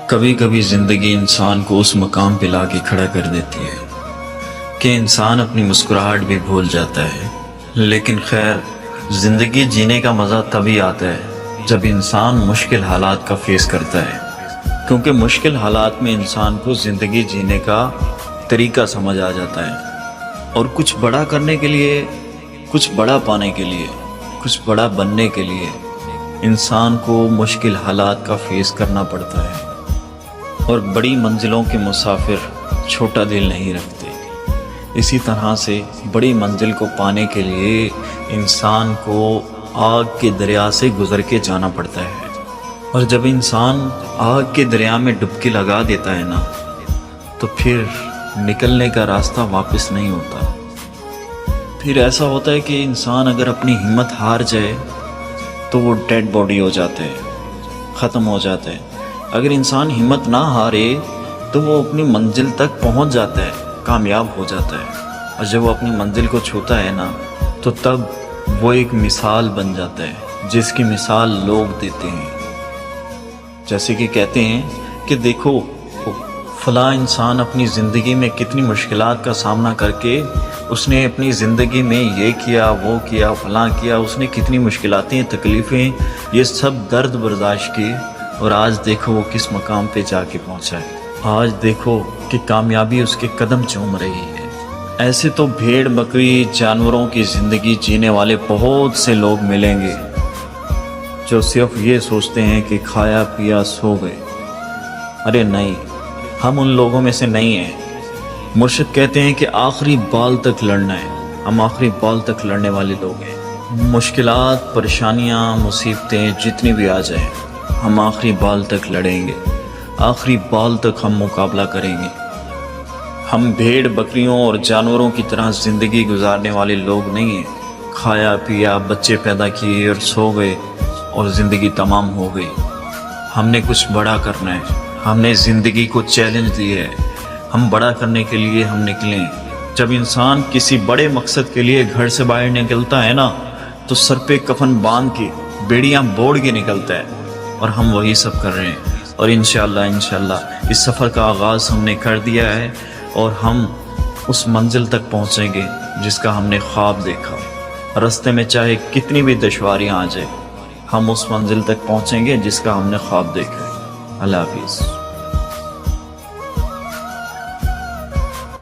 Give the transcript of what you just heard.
کبھی کبھی زندگی انسان کو اس مقام پہ لا کے کھڑا کر دیتی ہے کہ انسان اپنی مسکراہٹ بھی بھول جاتا ہے۔ لیکن خیر، زندگی جینے کا مزہ تبھی آتا ہے جب انسان مشکل حالات کا فیس کرتا ہے، کیونکہ مشکل حالات میں انسان کو زندگی جینے کا طریقہ سمجھ آ جاتا ہے، اور کچھ بڑا کرنے کے لیے، کچھ بڑا پانے کے لیے، کچھ بڑا بننے کے لیے انسان کو مشکل حالات کا فیس کرنا پڑتا ہے۔ اور بڑی منزلوں کے مسافر چھوٹا دل نہیں رکھتے۔ اسی طرح سے بڑی منزل کو پانے کے لیے انسان کو آگ کے دریا سے گزر کے جانا پڑتا ہے، اور جب انسان آگ کے دریا میں ڈبکی لگا دیتا ہے نا، تو پھر نکلنے کا راستہ واپس نہیں ہوتا۔ پھر ایسا ہوتا ہے کہ انسان اگر اپنی ہمت ہار جائے تو وہ ڈیڈ باڈی ہو جاتا ہے، ختم ہو جاتا ہے۔ اگر انسان ہمت نہ ہارے تو وہ اپنی منزل تک پہنچ جاتا ہے، کامیاب ہو جاتا ہے، اور جب وہ اپنی منزل کو چھوتا ہے نا، تو تب وہ ایک مثال بن جاتا ہے جس کی مثال لوگ دیتے ہیں۔ جیسے کہ کہتے ہیں کہ دیکھو فلاں انسان اپنی زندگی میں کتنی مشکلات کا سامنا کر کے اس نے اپنی زندگی میں یہ کیا، وہ کیا، فلاں کیا، اس نے کتنی مشکلاتیں، تکلیفیں، یہ سب درد برداشت کی، اور آج دیکھو وہ کس مقام پہ جا کے پہنچا ہے۔ آج دیکھو کہ کامیابی اس کے قدم چوم رہی ہے۔ ایسے تو بھیڑ بکری جانوروں کی زندگی جینے والے بہت سے لوگ ملیں گے جو صرف یہ سوچتے ہیں کہ کھایا پیا سو گئے۔ ارے نہیں، ہم ان لوگوں میں سے نہیں ہیں۔ مرشد کہتے ہیں کہ آخری بال تک لڑنا ہے، ہم آخری بال تک لڑنے والے لوگ ہیں۔ مشکلات، پریشانیاں، مصیبتیں جتنی بھی آ جائیں، ہم آخری بال تک لڑیں گے، آخری بال تک ہم مقابلہ کریں گے۔ ہم بھیڑ بکریوں اور جانوروں کی طرح زندگی گزارنے والے لوگ نہیں ہیں، کھایا پیا، بچے پیدا کیے اور سو گئے اور زندگی تمام ہو گئی۔ ہم نے کچھ بڑا کرنا ہے، ہم نے زندگی کو چیلنج دیا ہے، ہم بڑا کرنے کے لیے ہم نکلیں۔ جب انسان کسی بڑے مقصد کے لیے گھر سے باہر نکلتا ہے نا، تو سر پہ کفن باندھ کے، بیڑیاں بوڑ کے نکلتا ہے، اور ہم وہی سب کر رہے ہیں۔ اور انشاءاللہ اس سفر کا آغاز ہم نے کر دیا ہے، اور ہم اس منزل تک پہنچیں گے جس کا ہم نے خواب دیکھا۔ راستے میں چاہے کتنی بھی دشواریاں آ جائیں، ہم اس منزل تک پہنچیں گے جس کا ہم نے خواب دیکھا ہے۔ اللہ حافظ۔